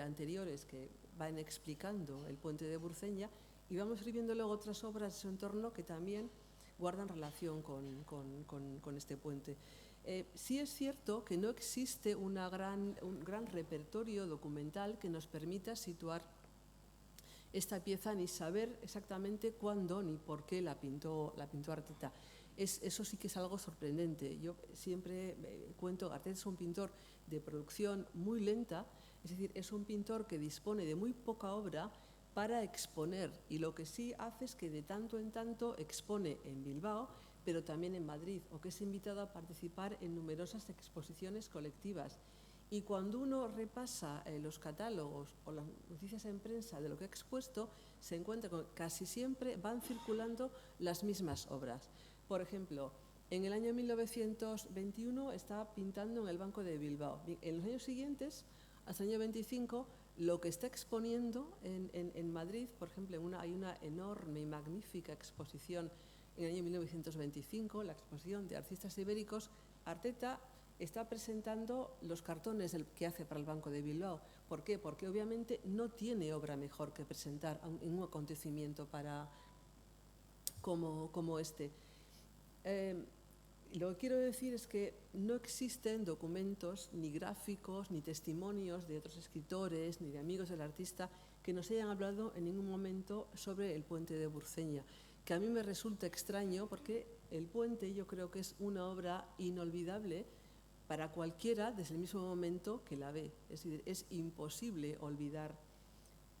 anteriores que van explicando el puente de Burceña, y vamos a ir viendo luego otras obras de su entorno que también guardan relación con este puente. Sí es cierto que no existe un gran repertorio documental que nos permita situar esta pieza, ni saber exactamente cuándo ni por qué la pintó Arteta. Eso sí que es algo sorprendente. Yo siempre cuento que Arteta es un pintor de producción muy lenta, es decir, es un pintor que dispone de muy poca obra para exponer, y lo que sí hace es que de tanto en tanto expone en Bilbao, pero también en Madrid, o que es invitado a participar en numerosas exposiciones colectivas. Y cuando uno repasa los catálogos o las noticias en prensa de lo que ha expuesto, se encuentra con que casi siempre van circulando las mismas obras. Por ejemplo, en el año 1921 estaba pintando en el Banco de Bilbao. En los años siguientes, hasta el año 25, lo que está exponiendo en Madrid, por ejemplo, hay una enorme y magnífica exposición en el año 1925, la exposición de artistas ibéricos. Arteta está presentando los cartones que hace para el Banco de Bilbao. ¿Por qué? Porque obviamente no tiene obra mejor que presentar en un acontecimiento como este. Lo que quiero decir es que no existen documentos, ni gráficos, ni testimonios de otros escritores, ni de amigos del artista que nos hayan hablado en ningún momento sobre el puente de Burceña, que a mí me resulta extraño, porque el puente yo creo que es una obra inolvidable para cualquiera desde el mismo momento que la ve. Es decir, es imposible olvidar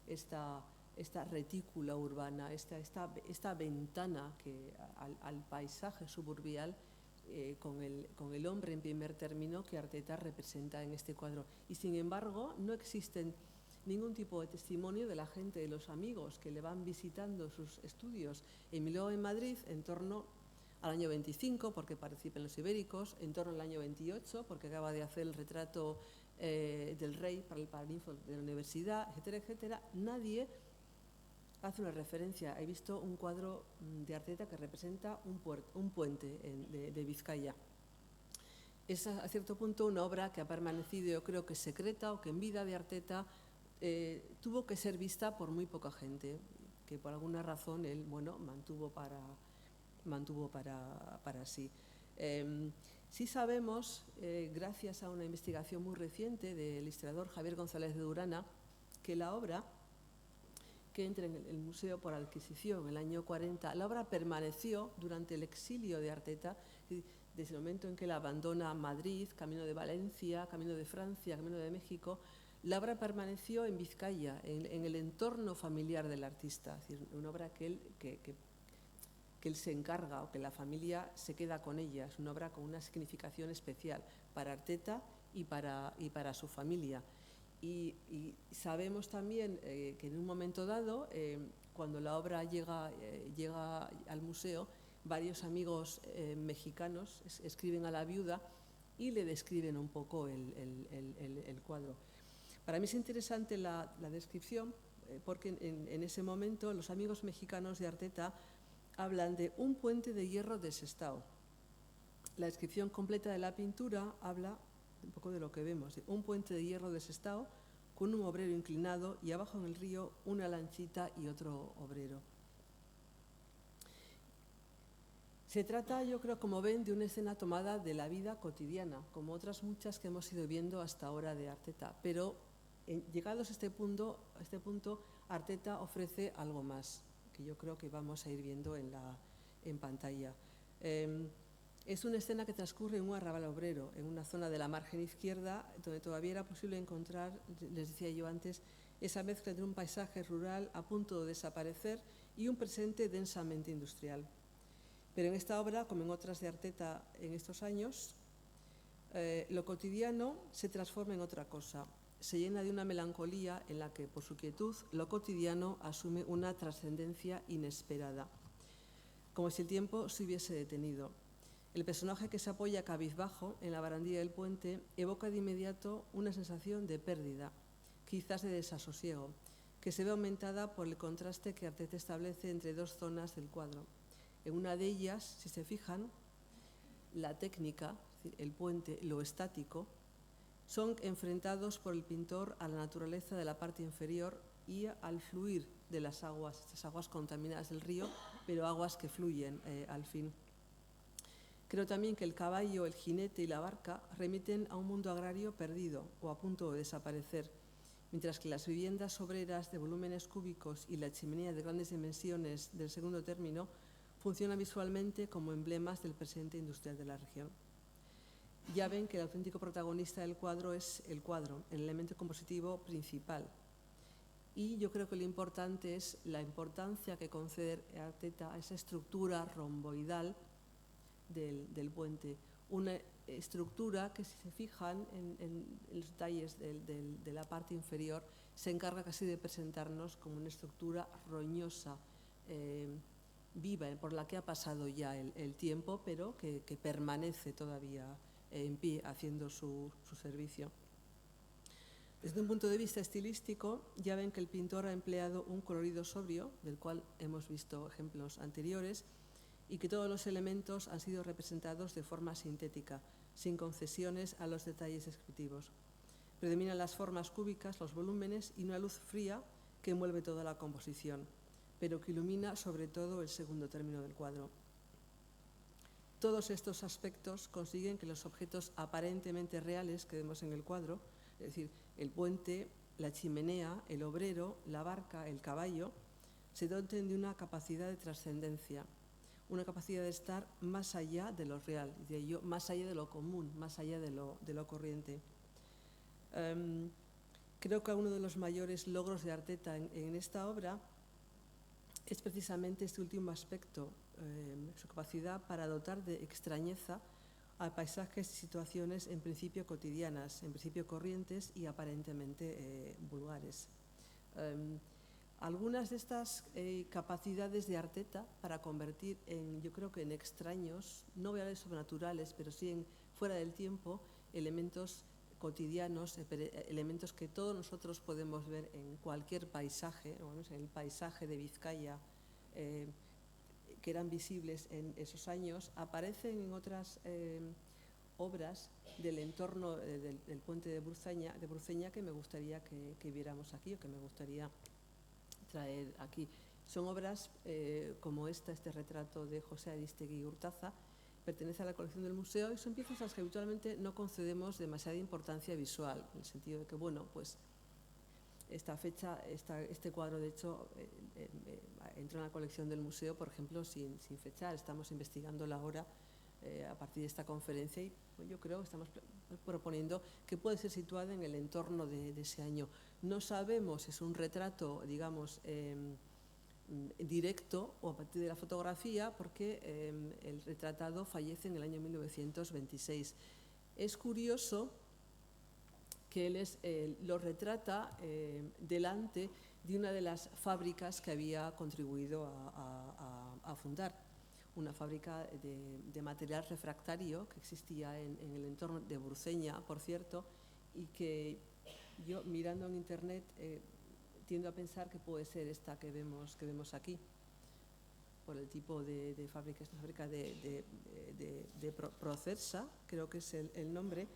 esta retícula urbana, esta ventana al paisaje suburbial, con el hombre en primer término, que Arteta representa en este cuadro. Y sin embargo, no existen ningún tipo de testimonio de la gente, de los amigos que le van visitando sus estudios en Bilbao, en Madrid, en torno al año 25, porque participa en los ibéricos, en torno al año 28, porque acaba de hacer el retrato del rey para el Paraninfo de la universidad, etcétera, etcétera. Nadie hace una referencia. He visto un cuadro de Arteta que representa un puente de Vizcaya. Es a cierto punto una obra que ha permanecido, yo creo que secreta, o que en vida de Arteta tuvo que ser vista por muy poca gente, que por alguna razón él mantuvo para sí. Sí sabemos, gracias a una investigación muy reciente del historiador Javier González de Durana, que la obra, que entra en el museo por adquisición en el año 40, la obra permaneció durante el exilio de Arteta, desde el momento en que él abandona Madrid, camino de Valencia, camino de Francia, camino de México. La obra permaneció en Vizcaya, en el entorno familiar del artista, es decir, una obra que él se encarga, o que la familia se queda con ella. Es una obra con una significación especial para Arteta y para su familia. Y sabemos también que en un momento dado, cuando la obra llega al museo, varios amigos mexicanos escriben a la viuda y le describen un poco el cuadro. Para mí es interesante la descripción porque en ese momento los amigos mexicanos de Arteta hablan de un puente de hierro desestado. La descripción completa de la pintura habla un poco de lo que vemos, de un puente de hierro desestado con un obrero inclinado y abajo en el río una lanchita y otro obrero. Se trata, yo creo, como ven, de una escena tomada de la vida cotidiana, como otras muchas que hemos ido viendo hasta ahora de Arteta, pero llegados a este punto, Arteta ofrece algo más, que yo creo que vamos a ir viendo en pantalla. Es una escena que transcurre en un arrabal obrero, en una zona de la margen izquierda, donde todavía era posible encontrar, les decía yo antes, esa mezcla entre un paisaje rural a punto de desaparecer y un presente densamente industrial. Pero en esta obra, como en otras de Arteta en estos años, lo cotidiano se transforma en otra cosa. Se llena de una melancolía en la que, por su quietud, lo cotidiano asume una trascendencia inesperada, como si el tiempo se hubiese detenido. El personaje que se apoya cabizbajo en la barandilla del puente evoca de inmediato una sensación de pérdida, quizás de desasosiego, que se ve aumentada por el contraste que Arteta establece entre dos zonas del cuadro. En una de ellas, si se fijan, la técnica, el puente, lo estático, son enfrentados por el pintor a la naturaleza de la parte inferior y al fluir de las aguas, estas aguas contaminadas del río, pero aguas que fluyen al fin. Creo también que el caballo, el jinete y la barca remiten a un mundo agrario perdido o a punto de desaparecer, mientras que las viviendas obreras de volúmenes cúbicos y la chimenea de grandes dimensiones del segundo término funcionan visualmente como emblemas del presente industrial de la región. Ya ven que el auténtico protagonista del cuadro es el cuadro, el elemento compositivo principal. Y yo creo que lo importante es la importancia que concede Arteta a esa estructura romboidal del puente. Una estructura que, si se fijan en los detalles de la parte inferior, se encarga casi de presentarnos como una estructura roñosa, viva, por la que ha pasado ya el tiempo, pero que permanece todavía en pie, haciendo su servicio. Desde un punto de vista estilístico, ya ven que el pintor ha empleado un colorido sobrio, del cual hemos visto ejemplos anteriores, y que todos los elementos han sido representados de forma sintética, sin concesiones a los detalles descriptivos. Predominan las formas cúbicas, los volúmenes y una luz fría que envuelve toda la composición, pero que ilumina sobre todo el segundo término del cuadro. Todos estos aspectos consiguen que los objetos aparentemente reales que vemos en el cuadro, es decir, el puente, la chimenea, el obrero, la barca, el caballo, se doten de una capacidad de trascendencia, una capacidad de estar más allá de lo real, más allá de lo común, más allá de lo corriente. Creo que uno de los mayores logros de Arteta en esta obra es precisamente este último aspecto, su capacidad para dotar de extrañeza a paisajes y situaciones en principio cotidianas, en principio corrientes y aparentemente vulgares. Algunas de estas capacidades de Arteta para convertir yo creo que en extraños, no voy a hablar de sobrenaturales, pero sí fuera del tiempo, elementos cotidianos, elementos que todos nosotros podemos ver en cualquier paisaje, en el paisaje de Vizcaya, que eran visibles en esos años, aparecen en otras obras del entorno del puente de Bruceña que me gustaría que viéramos aquí, o que me gustaría traer aquí. Son obras como este retrato de José Aristegui Urtaza, pertenece a la colección del museo y son piezas a las que habitualmente no concedemos demasiada importancia visual, en el sentido de que, bueno, pues este cuadro, de hecho, entra en la colección del museo, por ejemplo, sin fechar. Estamos investigándola ahora a partir de esta conferencia y yo creo que estamos proponiendo que puede ser situada en el entorno de ese año. No sabemos, es un retrato, digamos, directo o a partir de la fotografía, porque el retratado fallece en el año 1926. Es curioso que él lo retrata delante de una de las fábricas que había contribuido a fundar, una fábrica de material refractario que existía en el entorno de Burceña, por cierto, y que yo, mirando en internet, tiendo a pensar que puede ser esta que vemos aquí, por el tipo de fábrica. Es una fábrica de Procersa, creo que es el nombre,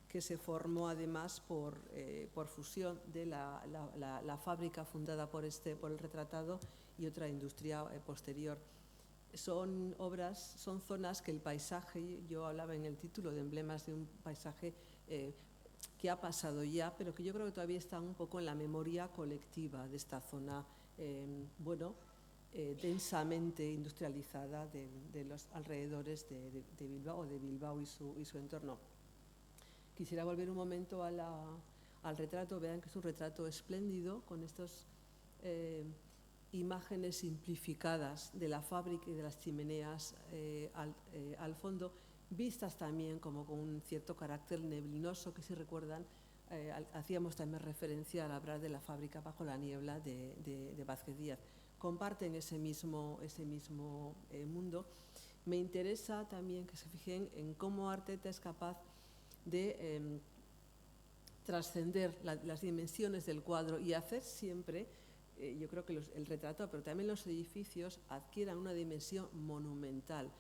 que se formó además por fusión de la fábrica fundada por el retratado y otra industria posterior. Son obras, son zonas que el paisaje, yo hablaba en el título de emblemas de un paisaje que ha pasado ya, pero que yo creo que todavía está un poco en la memoria colectiva de esta zona, densamente industrializada de los alrededores de Bilbao y su entorno. Quisiera volver un momento al retrato. Vean que es un retrato espléndido, con estas imágenes simplificadas de la fábrica y de las chimeneas al fondo, vistas también como con un cierto carácter neblinoso, que si recuerdan, hacíamos también referencia al hablar de la fábrica bajo la niebla de Vázquez Díaz. Comparten ese mismo mundo. Me interesa también que se fijen en cómo Arteta es capaz de trascender las dimensiones del cuadro y hacer siempre, yo creo que el retrato, pero también los edificios, adquieran una dimensión monumental.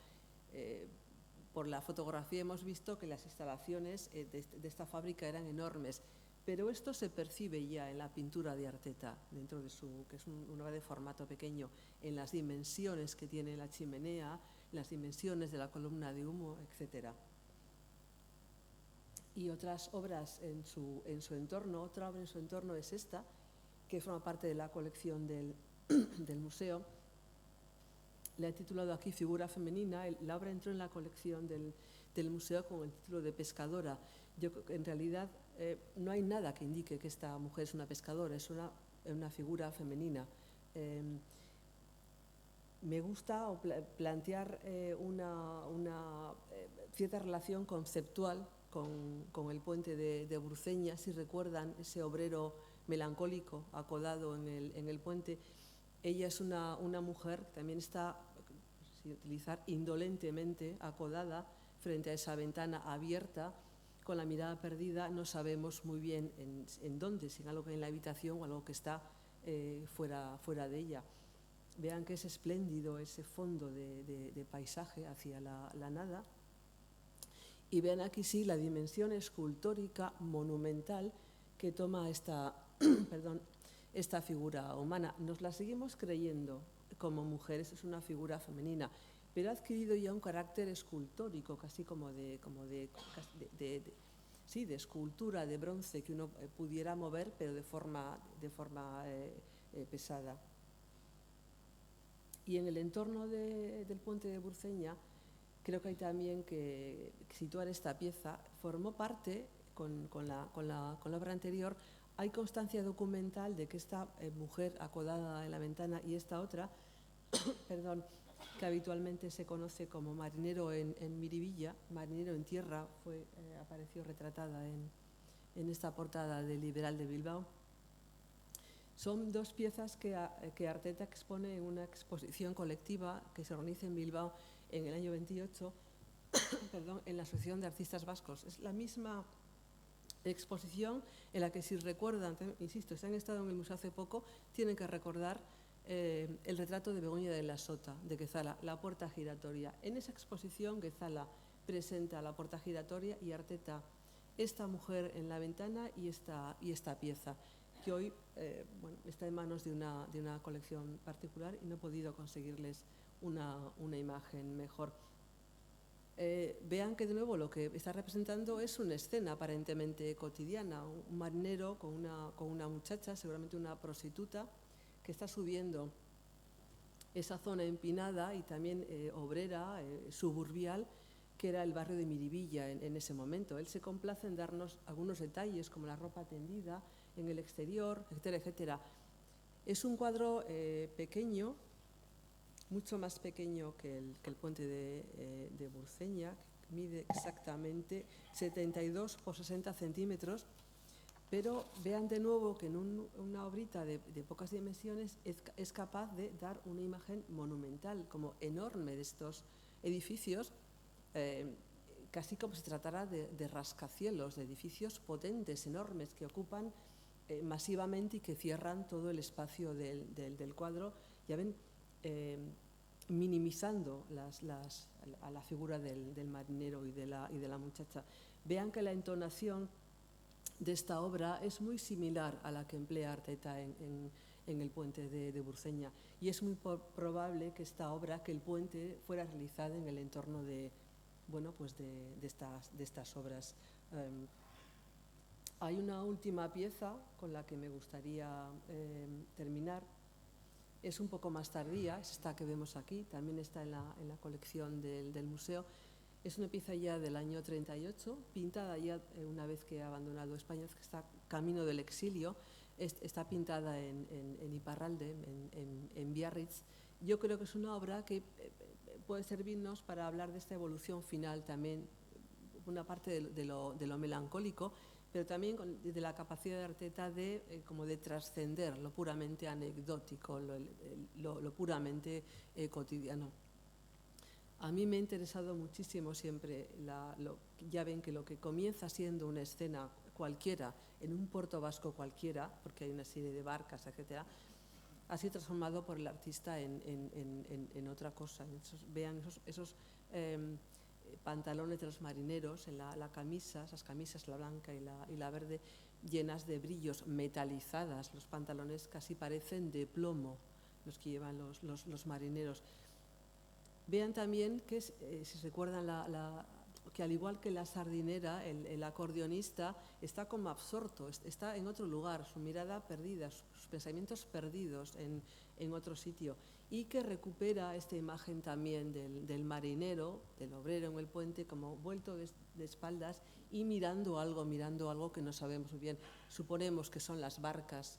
Por la fotografía hemos visto que las instalaciones de esta fábrica eran enormes, pero esto se percibe ya en la pintura de Arteta, dentro de que es una obra de formato pequeño, en las dimensiones que tiene la chimenea, las dimensiones de la columna de humo, etcétera. Y otras obras en su entorno. Otra obra en su entorno es esta, que forma parte de la colección del museo. La he titulado aquí Figura femenina. La obra entró en la colección del museo con el título de Pescadora. En realidad no hay nada que indique que esta mujer es una pescadora, es una figura femenina. Me gusta plantear una cierta relación conceptual con el puente de Burceña. Si recuerdan ese obrero melancólico acodado en el puente, ella es una mujer que también está, sin utilizar, indolentemente acodada frente a esa ventana abierta, con la mirada perdida. No sabemos muy bien en dónde, si en algo que hay en la habitación o algo que está fuera de ella. Vean que es espléndido ese fondo de paisaje hacia la nada. Y vean aquí sí la dimensión escultórica monumental que toma esta figura humana. Nos la seguimos creyendo como mujeres, es una figura femenina, pero ha adquirido ya un carácter escultórico, casi como de escultura de bronce que uno pudiera mover, pero de forma pesada. Y en el entorno del puente de Burceña, creo que hay también que situar esta pieza. Formó parte, con la obra anterior, hay constancia documental de que esta mujer acodada en la ventana y esta otra, que habitualmente se conoce como marinero en Miribilla, marinero en tierra, apareció retratada en esta portada del Liberal de Bilbao. Son dos piezas que Arteta expone en una exposición colectiva que se organiza en Bilbao en el año 28, en la Asociación de Artistas Vascos. Es la misma exposición en la que, si recuerdan, insisto, si han estado en el museo hace poco, tienen que recordar el retrato de Begoña de la Sota, de Guezala, la puerta giratoria. En esa exposición, Guezala presenta la puerta giratoria y Arteta esta mujer en la ventana y esta pieza, que hoy está en manos de una colección particular y no he podido conseguirles una imagen mejor. Vean que de nuevo lo que está representando es una escena aparentemente cotidiana, un marinero con una muchacha, seguramente una prostituta, que está subiendo esa zona empinada y también obrera, suburbial, que era el barrio de Miribilla en ese momento. Él se complace en darnos algunos detalles, como la ropa tendida en el exterior, etcétera, etcétera. Es un cuadro pequeño, mucho más pequeño que el puente de Burceña, que mide exactamente 72 por 60 centímetros, Pero vean de nuevo que en una obrita de pocas dimensiones es capaz de dar una imagen monumental, como enorme, de estos edificios, casi como si se tratara de rascacielos, de edificios potentes, enormes, que ocupan masivamente y que cierran todo el espacio del cuadro. Ya ven, minimizando a la figura del marinero y de la muchacha. Vean que la entonación de esta obra es muy similar a la que emplea Arteta en el puente de Burceña, y es muy probable que esta obra, que el puente, fuera realizada en el entorno de estas obras. Hay una última pieza con la que me gustaría terminar. Es un poco más tardía, es esta que vemos aquí, también está en la colección del museo. Es una pieza ya del año 38, pintada ya una vez que ha abandonado España, que está camino del exilio. Está pintada en Iparralde, en Biarritz. Yo creo que es una obra que puede servirnos para hablar de esta evolución final también, una parte de lo melancólico, pero también de la capacidad de Arteta como de trascender lo puramente anecdótico, lo puramente cotidiano. A mí me ha interesado muchísimo siempre, ya ven que lo que comienza siendo una escena cualquiera, en un puerto vasco cualquiera, porque hay una serie de barcas, etcétera, ha sido transformado por el artista en otra cosa. Vean esos pantalones de los marineros, en la camisa, esas camisas, la blanca y la verde, llenas de brillos, metalizadas. Los pantalones casi parecen de plomo, los que llevan los marineros. Vean también que, si recuerdan, que al igual que la sardinera, el acordeonista está como absorto, está en otro lugar, su mirada perdida, sus pensamientos perdidos en otro sitio, y que recupera esta imagen también del marinero, del obrero en el puente, como vuelto de espaldas y mirando algo que no sabemos muy bien. Suponemos que son las barcas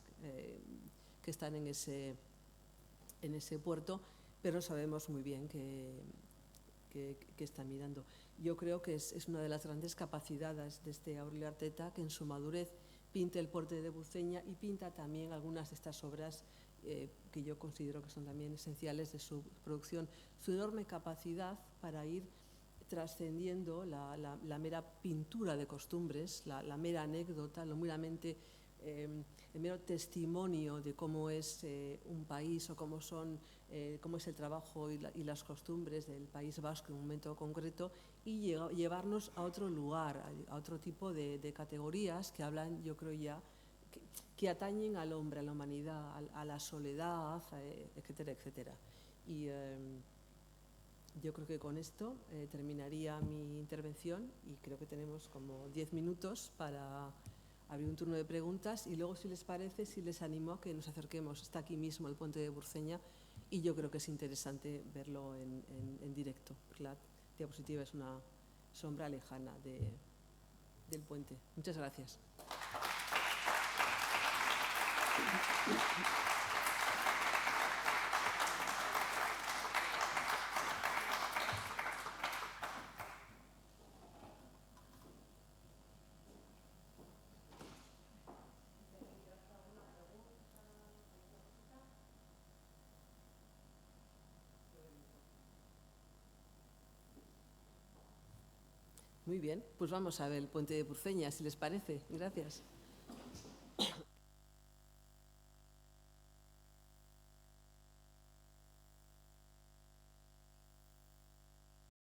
que están en ese puerto, pero sabemos muy bien que está mirando. Yo creo que es una de las grandes capacidades de este Aurelio Arteta, que en su madurez pinte el puerto de Burceña y pinta también algunas de estas obras que yo considero que son también esenciales de su producción. Su enorme capacidad para ir trascendiendo la mera pintura de costumbres, la mera anécdota, lo meramente el mero testimonio de cómo es un país o cómo es el trabajo y las costumbres del País Vasco en un momento concreto, y llevarnos a otro lugar, a otro tipo de categorías que hablan, yo creo ya, que atañen al hombre, a la humanidad, a la soledad, etcétera, etcétera. Y yo creo que con esto terminaría mi intervención, y creo que tenemos como 10 minutos para abrir un turno de preguntas, y luego, si les parece, si les animo a que nos acerquemos. Está aquí mismo el puente de Burceña, y yo creo que es interesante verlo en directo, porque la diapositiva es una sombra lejana del puente. Muchas gracias. Muy bien, pues vamos a ver el puente de Burceña, si les parece. Gracias.